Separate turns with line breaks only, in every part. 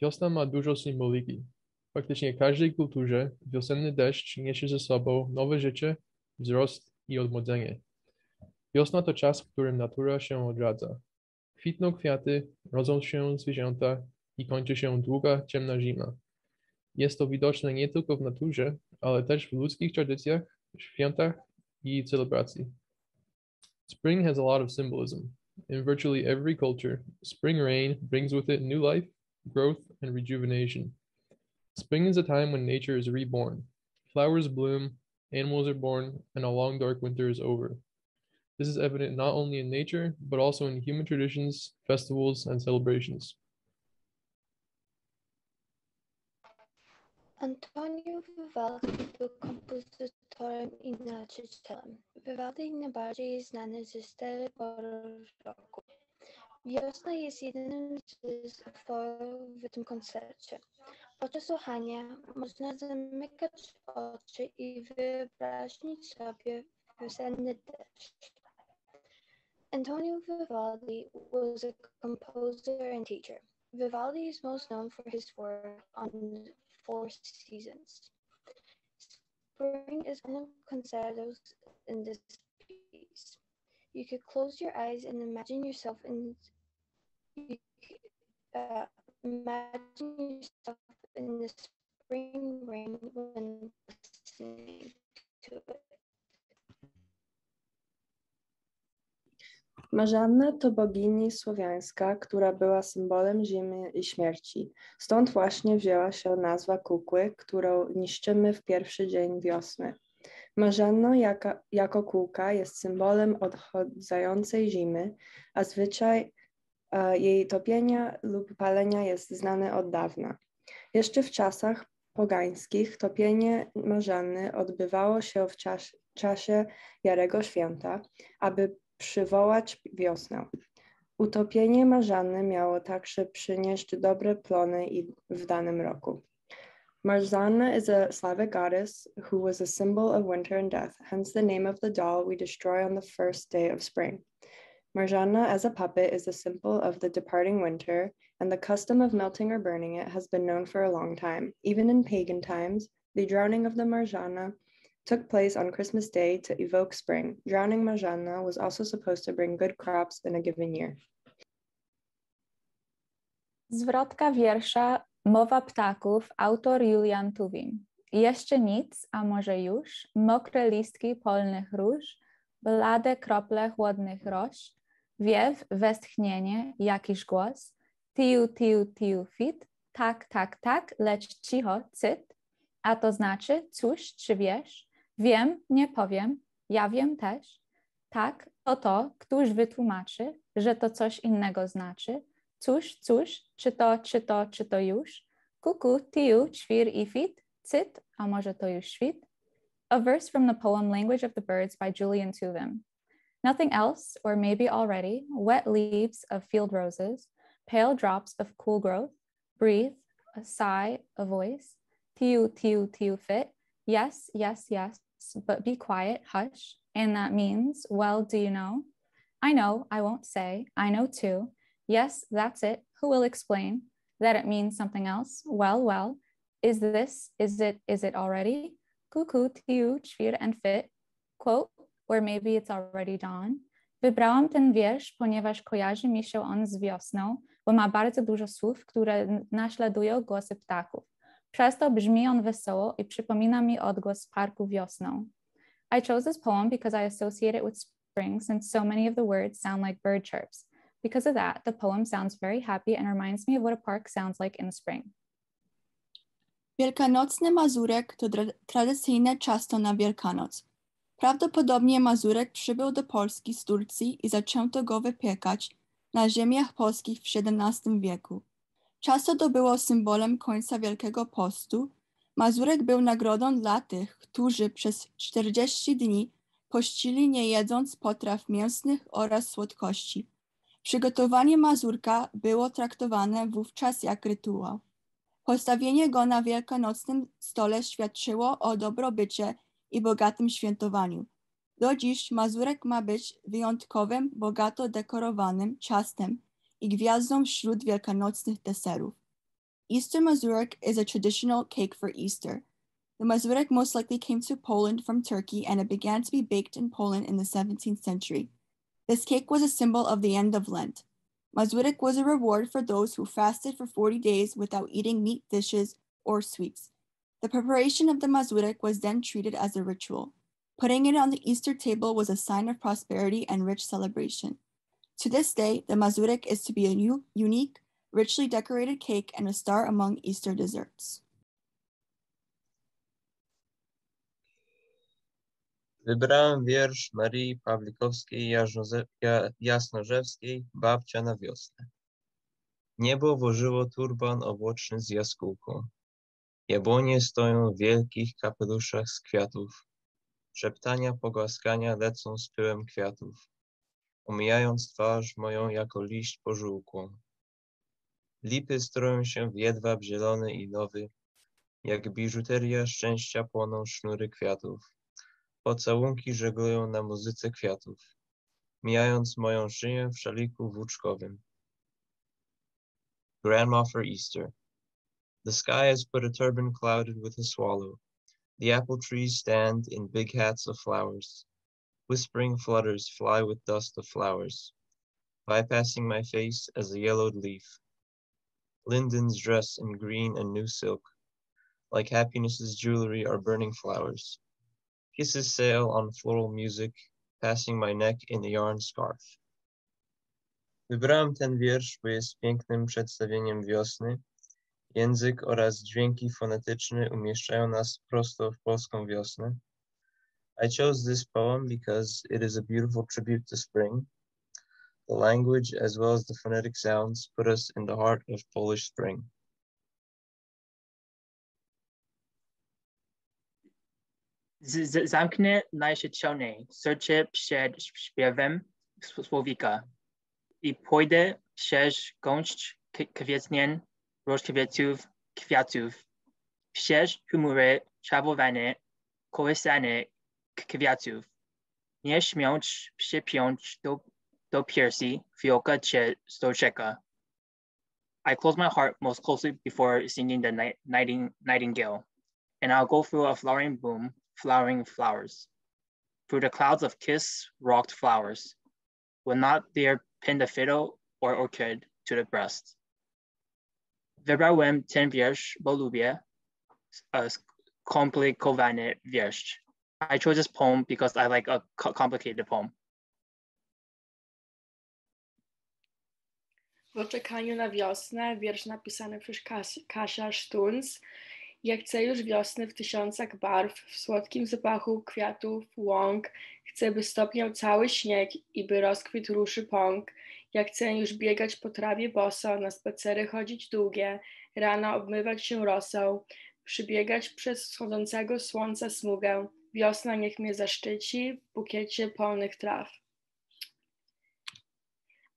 Wiosna ma dużo symboliki. W praktycznie każdej kulturze wiosenny deszcz niesie ze sobą nowe życie, wzrost i odmłodzenie. Wiosna to czas, w którym natura się odradza. Kwitną kwiaty, rodzą się zwierzęta i kończy się długa, ciemna zima. Jest to widoczne nie tylko w naturze, ale też w ludzkich tradycjach, świętach i celebracji. Spring has a lot of symbolism. In virtually every culture, spring rain brings with it new life, growth, and rejuvenation. Spring is a time when nature is reborn. Flowers bloom, animals are born, and a long dark winter is over. This is evident not only in nature, but also in human traditions, festivals, and celebrations.
Antonio Vivaldi był kompozytorem i nauczycielem. Vivaldi najbardziej znany ze stylu barocco. Wiosna jest jednym z utworów w tym koncercie. Podczas słuchania można zamykać oczy i wyobrazić sobie wiosenny deszcz. Antonio Vivaldi was a composer and teacher. Vivaldi is most known for his work on four seasons. Spring is one of the concertos in this piece. You could close your eyes and imagine yourself in the spring rain when listening to it.
Marzanna to bogini słowiańska, która była symbolem zimy i śmierci. Stąd właśnie wzięła się nazwa kukły, którą niszczymy w pierwszy dzień wiosny. Marzanno jako kółka jest symbolem odchodzącej zimy, a zwyczaj jej topienia lub palenia jest znany od dawna. Jeszcze w czasach pogańskich topienie marzanny odbywało się w czasie Jarego Święta, aby przywołać wiosnę. Utopienie marzanny miało także przynieść dobre plony w danym roku. Marzanna is a Slavic goddess who was a symbol of winter and death, hence the name of the doll we destroy on the first day of spring. Marzanna as a puppet is a symbol of the departing winter, and the custom of melting or burning it has been known for a long time. Even in pagan times, the drowning of the Marzanna took place on Christmas Day to evoke spring. Drowning Marzanna was also supposed to bring good crops in a given year.
Zwrotka wiersza Mowa ptaków, autor Julian Tuwim. Jeszcze nic, a może już, mokre listki polnych róż, blade krople chłodnych roż, wiew, westchnienie, jakiś głos, tiu, tiu, tiu, fit, tak, tak, tak, lecz cicho, cyt, a to znaczy, cóż, czy wiesz? Wiem, nie powiem, ja wiem też. Tak, to, któż wytłumaczy, że to coś innego znaczy. Cóż, czy to już? Kuku, tiu, ćwir i fit, cyt, a może to już świt? A verse from the poem Language of the Birds by Julian Tuwim. Nothing else, or maybe already, wet leaves of field roses, pale drops of cool growth, breathe, a sigh, a voice, tiu, tiu, tiu, fit, yes, yes, yes, but be quiet, hush, and that means, well, do you know? I know, I won't say, I know too. Yes, that's it. Who will explain that it means something else? Well, is it already? Cuckoo, tiu, ćwir, and fit, quote, or maybe it's already dawn. Wybrałam ten wiersz, ponieważ kojarzy mi się on z wiosną, bo ma bardzo dużo słów, które naśladują głosy ptaków. Przez to brzmi on wesoło i przypomina mi odgłos parku wiosną. I chose this poem because I associate it with spring, since so many of the words sound like bird chirps. Because of that, the poem sounds very happy and reminds me of what a park sounds like in the spring.
Wielkanocny mazurek to tradycyjne ciasto na Wielkanoc. Prawdopodobnie mazurek przybył do Polski z Turcji i zaczęto go wypiekać na ziemiach polskich w XVII wieku. Ciasto to było symbolem końca Wielkiego Postu. Mazurek był nagrodą dla tych, którzy przez 40 dni pościli nie jedząc potraw mięsnych oraz słodkości. Przygotowanie mazurka było traktowane wówczas jak rytuał. Postawienie go na wielkanocnym stole świadczyło o dobrobycie i bogatym świętowaniu. Do dziś mazurek ma być wyjątkowym, bogato dekorowanym ciastem i gwiazdą wśród wielkanocnych deserów. Easter mazurek is a traditional cake for Easter. The mazurek most likely came to Poland from Turkey, and it began to be baked in Poland in the 17th century. This cake was a symbol of the end of Lent. Mazurek was a reward for those who fasted for 40 days without eating meat dishes or sweets. The preparation of the mazurek was then treated as a ritual. Putting it on the Easter table was a sign of prosperity and rich celebration. To this day, the mazurek is to be a unique, richly decorated cake and a star among Easter desserts.
Wybrałem wiersz Marii Pawlikowskiej-Jasnorzewskiej Babcia na wiosnę. Niebo włożyło turban obłoczny z jaskółką. Jabłonie stoją w wielkich kapeluszach z kwiatów. Szeptania pogłaskania lecą z pyłem kwiatów, omijając twarz moją jako liść pożółkłą. Lipy stroją się w jedwab zielony i nowy, jak biżuteria szczęścia płoną sznury kwiatów. Pocałunki żeglują na muzyce kwiatów, mijając moją szyję w szaliku włóczkowym. Grandma for Easter. The sky has put a turban clouded with a swallow. The apple trees stand in big hats of flowers. Whispering flutters fly with dust of flowers, bypassing my face as a yellowed leaf. Lindens dress in green and new silk. Like happiness's jewelry are burning flowers. Kisses sail on floral music, passing my neck in a yarn scarf. Wybrałem ten wiersz, bo jest pięknym przedstawieniem wiosny. Język oraz dźwięki fonetyczne umieszczają nas prosto w polską wiosnę. I chose this poem because it is a beautiful tribute to spring. The language as well as the phonetic sounds put us in the heart of Polish spring.
Zamknę najszczone serce przed śpiewem słowika i pójdę przez gąszcz kwietnien kwiatów, przez chmury czerwone kołysane kwiatów. Nie śmiąc przypiąć do piersi fiołka czy stoczeka. I close my heart most closely before singing the nightingale, and I'll go through a flowering boom, flowering flowers. Through the clouds of kiss-rocked flowers, will not there pin the fiddle or orchid to the breast. Wybrałem ten wiersz, bo lubię skomplikowany wiersz. I chose this poem because I like a complicated poem.
W oczekaniu na wiosnę, wiersz napisany przez Kasia Sztunc. Ja chcę już wiosny w tysiącach barw, w słodkim zapachu kwiatów, łąk. Chcę, by stopniał cały śnieg i by rozkwitł ruszy pąk. Ja chcę już biegać po trawie boso, na spacery chodzić długie, rano obmywać się rosą, przybiegać przez wschodzącego słońca smugę. Wiosna niech mnie zaszczyci w bukiecie polnych traw.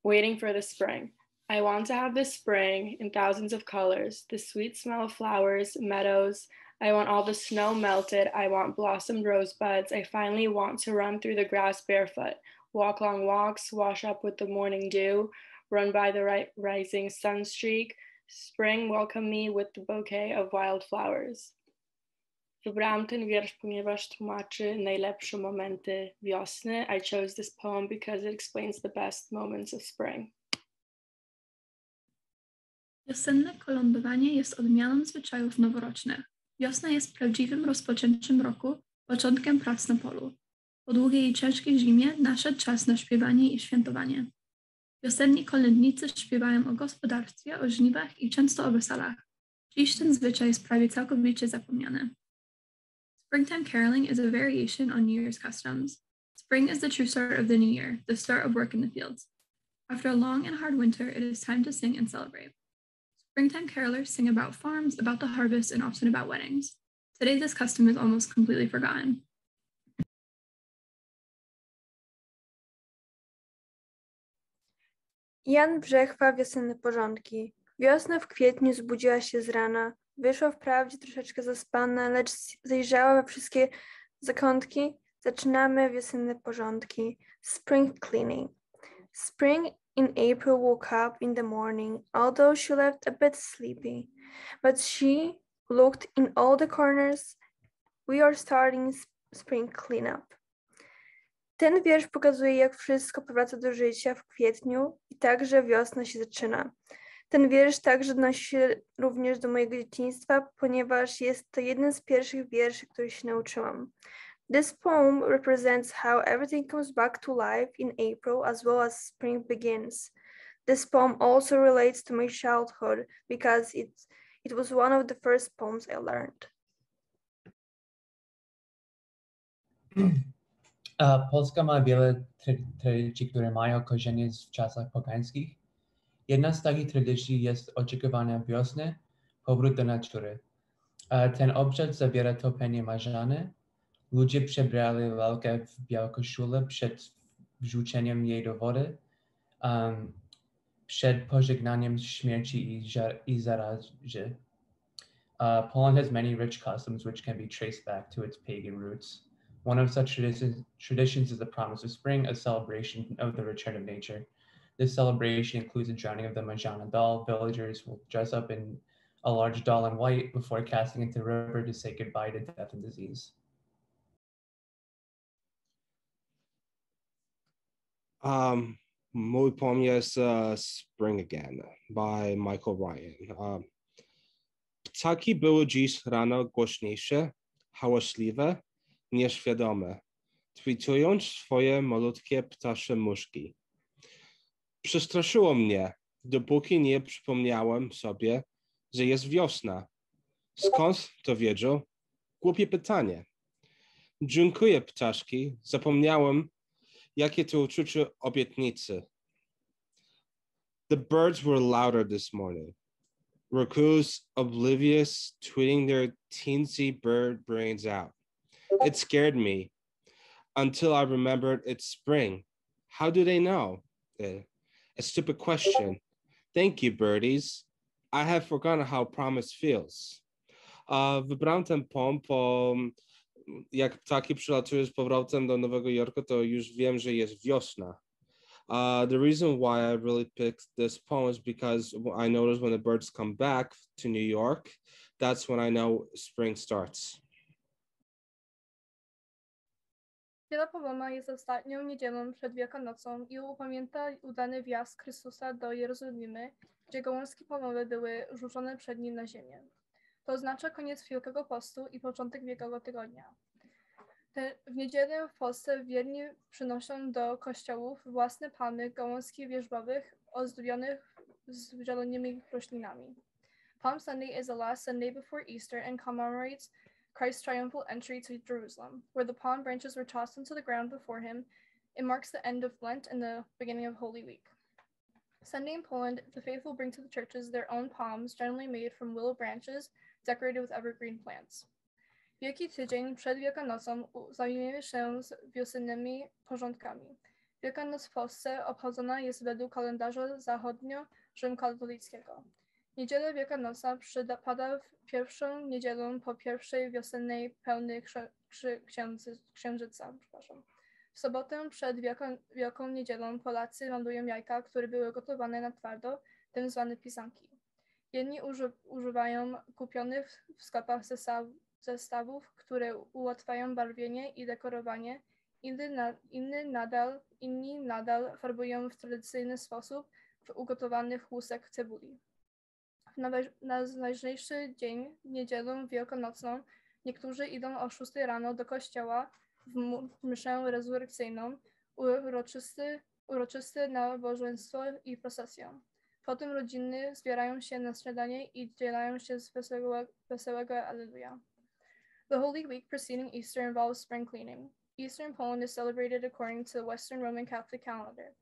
Waiting for the spring. I want to have this spring in thousands of colors, the sweet smell of flowers, meadows. I want all the snow melted. I want blossomed rosebuds. I finally want to run through the grass barefoot, walk long walks, wash up with the morning dew, run by the rising sun streak. Spring welcome me with the bouquet of wildflowers. Wybrałam ten wiersz, ponieważ tłumaczy najlepsze momenty wiosny. I chose this poem because it explains the best moments of spring.
Wiosenne kolędowanie jest odmianą zwyczajów noworocznych. Wiosna jest prawdziwym rozpoczęciem roku, początkiem prac na polu. Po długiej i ciężkiej zimie nadszedł czas na śpiewanie i świętowanie. Wiosenni kolędnicy śpiewają o gospodarstwie, o żniwach i często o weselach. Dziś ten zwyczaj jest prawie całkowicie zapomniany. Springtime caroling is a variation on New Year's customs. Spring is the true start of the new year, the start of work in the fields. After a long and hard winter, it is time to sing and celebrate. Springtime carolers sing about farms, about the harvest, and often about weddings. Today, this custom is almost completely forgotten.
Jan Brzechwa, wiosenne porządki. Wiosna w kwietniu zbudziła się z rana. Wyszła wprawdzie troszeczkę zaspana, lecz zajrzała we wszystkie zakątki. Zaczynamy wiosenne porządki. Spring cleaning. Spring in April woke up in the morning, although she left a bit sleepy. But she looked in all the corners. We are starting spring cleanup. Ten wiersz pokazuje, jak wszystko powraca do życia w kwietniu i także wiosna się zaczyna. Ten wiersz także odnosi się również do mojego dzieciństwa, ponieważ jest to jeden z pierwszych wierszy, których się nauczyłam. This poem represents how everything comes back to life in April as well as spring begins. This poem also relates to my childhood because it was one of the first poems I learned.
Polska ma wiele tradycji, które mają korzenie w czasach pogańskich. Jedna z takich tradycji jest oczekiwanie wiosny, powrót do natury. Ten obrzad zawiera topienie marzany. Ludzie przebrali lalkę w białą koszulę przed wrzuceniem jej do wody, przed pożegnaniem śmierci i zarazy. Poland has many rich customs which can be traced back to its pagan roots. One of such traditions is the promise of spring, a celebration of the return of nature. This celebration includes the drowning of the Majana doll. Villagers will dress up in a large doll in white before casting into the river to say goodbye to death and disease.
Mój poem jest Spring Again by Michael Ryan. Ptaki były dziś rano głośniejsze, hałaśliwe, nieświadome, tweetując swoje malutkie ptasze muszki. Przestraszyło mnie, dopóki nie przypomniałem sobie, że jest wiosna. Skąd to wiedział? Głupie pytanie. Dziękuję, ptaszki. Zapomniałem, jakie to uczucie obietnicy. The birds were louder this morning. Raccoons oblivious, tweeting their teensy bird brains out. It scared me until I remembered it's spring. How do they know? A stupid question. Thank you, birdies. I have forgotten how promise feels. Wybrałem ten poem, bo jak ptaki przylatują z powrotem do Nowego Jorku, to już wiem, że jest wiosna. The reason why I really picked this poem is because I noticed when the birds come back to New York, that's when I know spring starts.
Niedziela Połoma jest ostatnią niedzielą przed Wielkanocą i upamięta udany wjazd Chrystusa do Jerozolimy, gdzie gałązki palmowe były rzucone przed nim na ziemię. To oznacza koniec Wielkiego Postu i początek Wielkiego Tygodnia. W niedzielę w Polsce wierni przynoszą do kościołów własne palmy gałązki wierzbowych ozdobionych z zielonymi roślinami. Palm Sunday is the last Sunday before Easter and commemorates Christ's triumphal entry to Jerusalem, where the palm branches were tossed into the ground before him. It marks the end of Lent and the beginning of Holy Week. Sunday in Poland, the faithful bring to the churches their own palms, generally made from willow branches, decorated with evergreen plants. Wielki Tydzień przed Wielkanocą zajmuje się z wiosennymi porządkami. Wielkanoc w Polsce obchodzona jest według kalendarza zachodnio-rzymkatolickiego. Niedziela Wielkanocna przypada w pierwszą niedzielę po pierwszej wiosennej pełnej księżyca. W sobotę przed Wielką Niedzielą Polacy lądują jajka, które były gotowane na twardo, tym zwane pisanki. Jedni używają kupionych w sklepach zestawów, które ułatwiają barwienie i dekorowanie, inni nadal farbują w tradycyjny sposób w ugotowanych łusek cebuli. Na najważniejszy dzień, niedzielę wielkanocną, niektórzy idą o 6 rano do kościoła w mszę rezurekcyjną, uroczyste nabożeństwo i procesję. Potem rodziny zbierają się na śniadanie i dzielają się z wesołego Alleluja. The Holy Week preceding Easter involves spring cleaning. Easter in Poland is celebrated according to the Western Roman Catholic calendar.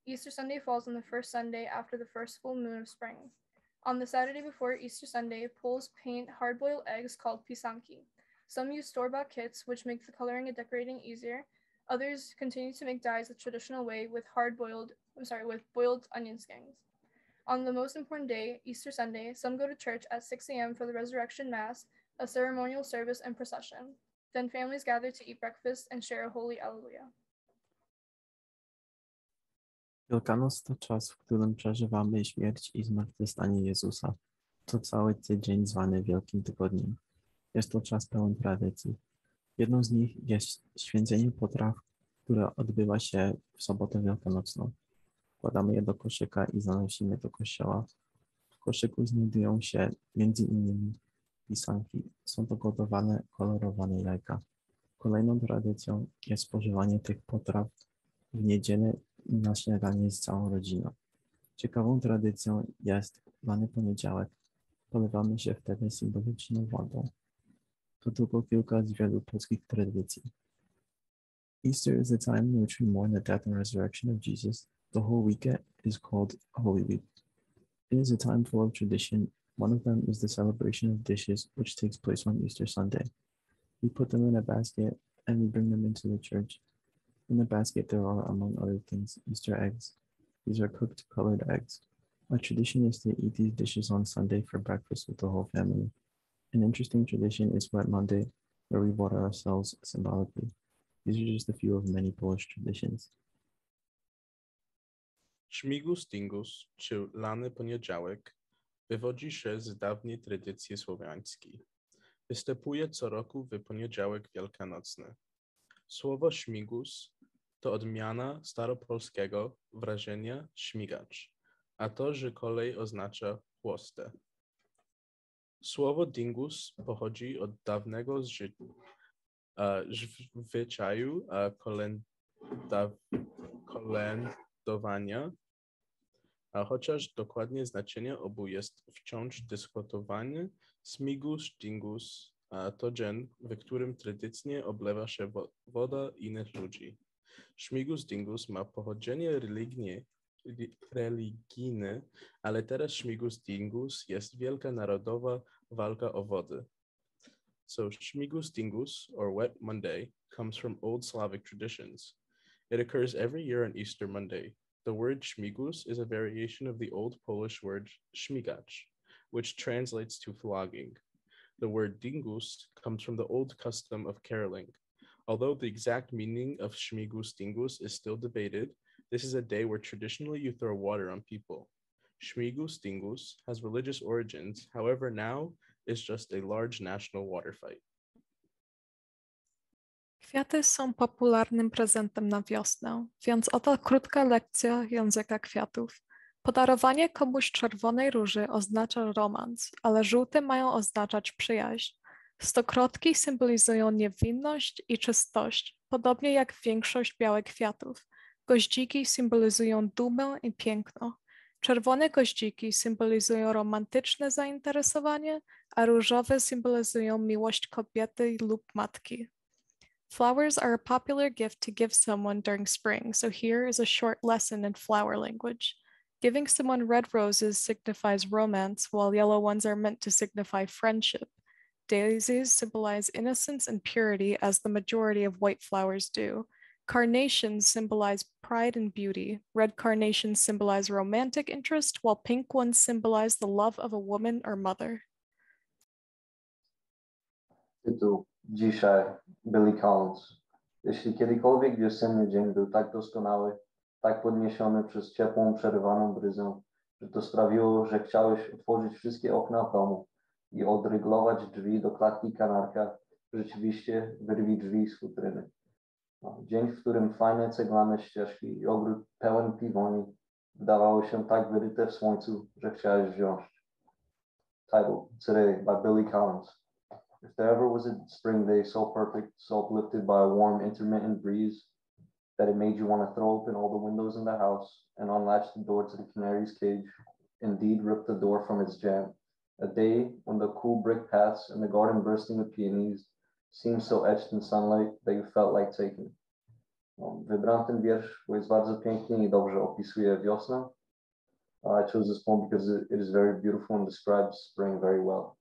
Easter Sunday falls on the first Sunday after the first full moon of spring. On the Saturday before Easter Sunday, Poles paint hard-boiled eggs called pisanki. Some use store-bought kits, which make the coloring and decorating easier. Others continue to make dyes the traditional way with boiled onion skins. On the most important day, Easter Sunday, some go to church at 6 a.m. for the Resurrection Mass, a ceremonial service and procession. Then families gather to eat breakfast and share a holy Alleluia.
Wielkanoc to czas, w którym przeżywamy śmierć i zmartwychwstanie Jezusa. To cały tydzień zwany Wielkim Tygodniem. Jest to czas pełen tradycji. Jedną z nich jest święcenie potraw, które odbywa się w sobotę wielkanocną. Wkładamy je do koszyka i zanosimy do kościoła. W koszyku znajdują się m.in. pisanki. Są to gotowane, kolorowane jajka. Kolejną tradycją jest spożywanie tych potraw w niedzielę i na śniadanie z całą rodziną. Ciekawą tradycją jest lany poniedziałek. Polewamy się wtedy symboliczną wodą. To tylko kilka z wielu polskich tradycji. Easter is a time in which we mourn the death and resurrection of Jesus. The whole weekend is called Holy Week. It is a time full of tradition. One of them is the celebration of dishes, which takes place on Easter Sunday. We put them in a basket and we bring them into the church. In the basket, there are, among other things, Easter eggs. These are cooked colored eggs. A tradition is to eat these dishes on Sunday for breakfast with the whole family. An interesting tradition is Wet Monday, where we water ourselves symbolically. These are just a few of many Polish traditions.
Śmigus dingus, czy lany poniedziałek, wywodzi się z dawnej tradycji słowiańskiej. Występuje co roku w poniedziałek wielkanocny. Słowo śmigus to odmiana staropolskiego wrażenia śmigacz, a to, że kolej oznacza chłostę. Słowo dingus pochodzi od dawnego zwyczaju kolędowania, a chociaż dokładnie znaczenie obu jest wciąż dyskutowane, śmigus dingus to dzień, w którym tradycyjnie oblewa się woda innych ludzi. Śmigus dingus ma pochodzenie religijne, ale teraz śmigus dingus jest wielka narodowa walka o wodę. So śmigus dingus, or Wet Monday, comes from Old Slavic traditions. It occurs every year on Easter Monday. The word śmigus is a variation of the Old Polish word śmigacz, which translates to flogging. The word dingus comes from the old custom of caroling. Although the exact meaning of śmigus dingus is still debated, this is a day where traditionally you throw water on people. Śmigus dingus has religious origins, however now is just a large national water fight.
Kwiaty są popularnym prezentem na wiosnę, więc oto krótka lekcja języka kwiatów. Podarowanie komuś czerwonej róży oznacza romans, ale żółte mają oznaczać przyjaźń. Stokrotki symbolizują niewinność i czystość, podobnie jak większość białych kwiatów. Goździki symbolizują dumę i piękno. Czerwone goździki symbolizują romantyczne zainteresowanie, a różowe symbolizują miłość kobiety lub matki. Flowers are a popular gift to give someone during spring, so here is a short lesson in flower language. Giving someone red roses signifies romance, while yellow ones are meant to signify friendship. Daisies symbolize innocence and purity, as the majority of white flowers do. Carnations symbolize pride and beauty. Red carnations symbolize romantic interest, while pink ones symbolize the love of a woman or mother.
Tytuł dzisiaj Wielkanoc. Jeśli kiedykolwiek wiosenny dzień był tak doskonały, tak podniesiony przez ciepłą, przerywaną bryzę, że to sprawiło, że chciałeś otworzyć wszystkie okna w domu i odryglować drzwi do klatki kanarka, rzeczywiście wyrwij drzwi z futryny. Dzień, w którym fajne ceglane ścieżki i ogród pełen piwoni wydawały się tak wyryte w słońcu, że chciałeś wziąć. Title Today by Billy Collins. If there ever was a spring day so perfect, so uplifted by a warm, intermittent breeze, that it made you want to throw open all the windows in the house and unlatch the door to the canary's cage, indeed rip the door from its jamb. A day when the cool brick paths and the garden bursting with peonies seemed so etched in sunlight that you felt like taking. Wybrałem ten wiersz, bo jest bardzo piękny i dobrze opisuje wiosnę. I chose this poem because it is very beautiful and describes spring very well.